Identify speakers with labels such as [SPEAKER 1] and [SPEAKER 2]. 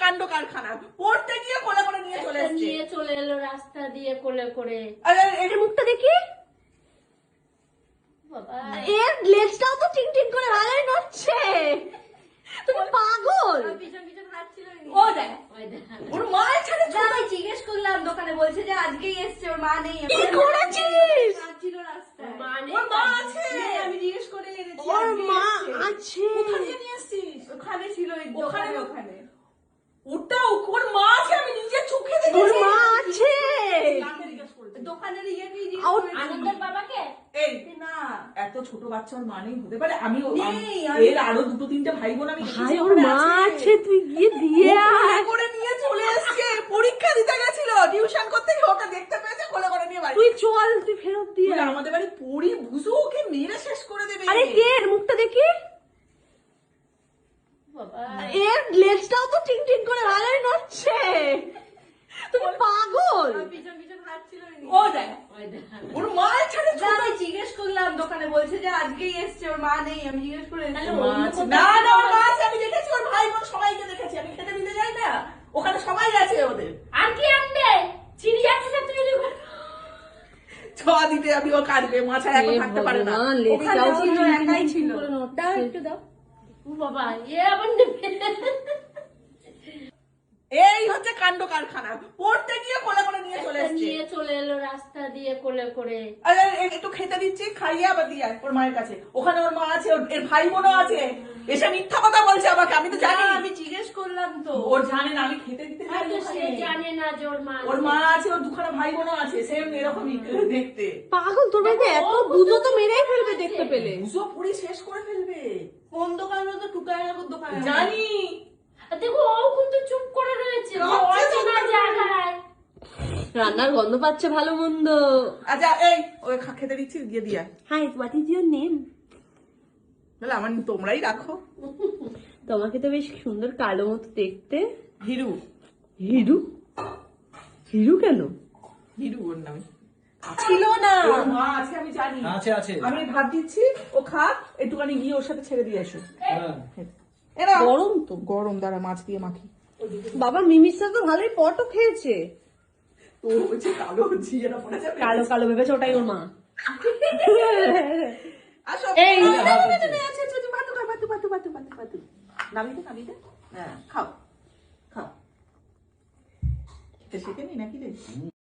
[SPEAKER 1] কাণ্ড কারখানা, পড়তে গিয়ে কোলে করে নিয়ে চলে এসেছে,
[SPEAKER 2] নিয়ে চলে এলো রাস্তা দিয়ে কোলে করে।
[SPEAKER 1] আরে এর মুখটা দেখি,
[SPEAKER 2] বাবা
[SPEAKER 3] এর লেজটাও তো টিং টিং করে ভালোই নড়ছে। তুমি পাগল।
[SPEAKER 2] পিছন পিছন হাঁটছিল।
[SPEAKER 1] ও দেখ ওর মায়ের ছাড়ে
[SPEAKER 2] আমি জিজ্ঞেস করলাম দোকানে, বলছে যে আজকেই এসছে, ওর মা নেই।
[SPEAKER 3] কি করেছিস?
[SPEAKER 2] হাঁটছিল রাস্তায়।
[SPEAKER 1] ওর মা আছে,
[SPEAKER 2] আমি জিজ্ঞেস করে এনেছি।
[SPEAKER 3] ওর
[SPEAKER 2] আজকেই
[SPEAKER 3] মা
[SPEAKER 2] এসছে।
[SPEAKER 3] আছে।
[SPEAKER 1] কোথায় নিয়ে আসছিস?
[SPEAKER 2] ওখানে ছিল, ওই
[SPEAKER 1] ওখানে?
[SPEAKER 2] দোকানে ওখানে।
[SPEAKER 1] ওটা ওর মা আছে, আমি নিজের চোখে দেখেছি।
[SPEAKER 3] ওর মা আছে।
[SPEAKER 1] কাকে জিজ্ঞেস করেছিস?
[SPEAKER 2] দোকানের ইয়েকেই জিজ্ঞেস
[SPEAKER 3] আর
[SPEAKER 2] করেছি।
[SPEAKER 3] আনন্দের বাবাকে?
[SPEAKER 1] এই
[SPEAKER 2] না
[SPEAKER 1] এত ছোট বাচ্চা ওর মা নেই হতে পারে? আমি
[SPEAKER 2] নেই,
[SPEAKER 1] এর আরো দুটো তিনটে ভাই বোন আমি দেখেছি
[SPEAKER 3] ভাই ওর
[SPEAKER 1] ওখানে
[SPEAKER 3] মা আছে, তুই গিয়ে দিয়ে
[SPEAKER 1] ও কোলে
[SPEAKER 3] আয়।
[SPEAKER 1] করে নিয়ে চলে এসেছে, পরীক্ষা দিতে গেছিল, টিউশন করতে গিয়ে ওকে দেখতে পেয়েছে, কোলে করে নিয়ে বাড়ি।
[SPEAKER 3] তুই চল, তুই ফেরত দিয়ে
[SPEAKER 1] তুই
[SPEAKER 3] আয়।
[SPEAKER 1] আমাদের বাড়ি পড়ি বুঝু, ওকে মেরে শেষ করে দেবে।
[SPEAKER 3] আরে কে? এর মুখটা দেখি।
[SPEAKER 2] বাবা
[SPEAKER 3] এর লেজটাও তো টিং টিং করে ভালোই নড়ছে। তুমি পাগল।
[SPEAKER 2] আমি পিছন পিছন হাঁটছিল।
[SPEAKER 1] ও দেখ ওর মায়ের ছাড়ে
[SPEAKER 2] আমি জিজ্ঞেস করলাম দোকানে, বলছে যে আজকেই এসছে, ওর মা নেই। আমি জিজ্ঞেস করে
[SPEAKER 1] না না ওর মা আছে, আমি দেখেছি, ওর ভাই বোন সবাইকে দেখেছি, আমি খেতে দিতে যাই না, ওখানে সবাই আছে ওদের।
[SPEAKER 2] আর কি আনবে? চিনি যাচ্ছে না তুই?
[SPEAKER 1] ছোঁয়া দিতে আমি ও কাঁদবে, মাথায় এখন থাকতে পারে না।
[SPEAKER 3] লেজটাও তো
[SPEAKER 2] ছিল,
[SPEAKER 3] টিং টিং
[SPEAKER 2] একাই ছিল।
[SPEAKER 3] করে নড়ছে।
[SPEAKER 2] দাও একটু দাও। ও বাবা আবার নেবে।
[SPEAKER 1] এই হচ্ছে কাণ্ড কারখানা, পড়তে গিয়ে কোলে করে নিয়ে চলে এসেছে।
[SPEAKER 2] নিয়ে চলে এলো রাস্তা দিয়ে কোলে করে।
[SPEAKER 1] আরে একটু খেতে দিচ্ছি, খাইয়ে আবার দিয়ে আয় ওর মায়ের কাছে, ওখানে ওর মা আছে, এর ভাই বোনও আছে, এসে মিথ্যা কথা বলছে আমাকে, আমি তো জানি।
[SPEAKER 2] আমি জিজ্ঞেস করলাম তো।
[SPEAKER 1] ওর জানে না আমি খেতে দিতে যাই
[SPEAKER 2] হয়তো সে
[SPEAKER 1] ওখানে।
[SPEAKER 2] জানে না যে ওর মা
[SPEAKER 1] ওর মা আছে, ওর দুখানা ভাই বোনও আছে, সেম এরকমই দেখতে।
[SPEAKER 3] পাগল, তোর বাড়িতে এত বুঝো তো মেরেই ফেলবে দেখতে পেলে।
[SPEAKER 1] বুঝো পুরি শেষ করে ফেলবে।
[SPEAKER 2] কোন দোকানে তো টুকাইয়ের দোকানে
[SPEAKER 1] জানি।
[SPEAKER 2] দেখো ও কিন্তু চুপ করে রয়েছে, ও
[SPEAKER 1] কাঁদছে তো।
[SPEAKER 2] অচেনা জায়গায়।
[SPEAKER 3] রান্নার গন্ধ পাচ্ছে ভালো মন্দ।
[SPEAKER 1] আচ্ছা এই ওই খেতে দিচ্ছি, গিয়ে দিয়ে আয়।
[SPEAKER 3] Hi, what is your name?
[SPEAKER 1] তাহলে আমার তোমরাই রাখো।
[SPEAKER 3] তোমাকে তো বেশ সুন্দর কালো মতো দেখতে।
[SPEAKER 1] হিরু।
[SPEAKER 3] হিরু? হিরু কেন?
[SPEAKER 1] হিরু ওর নাম। ছিল না, ওর মা আছে আমি জানি।
[SPEAKER 4] আছে আছে।
[SPEAKER 1] আমি ভাত দিচ্ছি, ও খা, একটুখানি গিয়ে ওর সাথে ছেড়ে দিয়ে এসো।
[SPEAKER 4] হ্যাঁ।
[SPEAKER 1] এরা
[SPEAKER 3] গরম তো।
[SPEAKER 1] গরম, দাঁড়া মাছ দিয়ে মাখি।
[SPEAKER 3] বাবা মিমিসা তো ভালোই পটও খেয়েছে।
[SPEAKER 1] তো হচ্ছে কালো ঝিয়েরা পড়ে যাবে।
[SPEAKER 3] কালো কালো ভেবেছে ওটাই ওর মা।
[SPEAKER 1] আসো
[SPEAKER 3] এই,
[SPEAKER 1] না, না, না, না, না, আছে, আছে, আছে, ভাতু খা, ভাতু, ভাতু, ভাতু, ভাতু, ভাতু। নামিয়ে দে, নামিয়ে দে। হ্যাঁ, খাও, খাও। খেতে শিখে নি নাকি রে?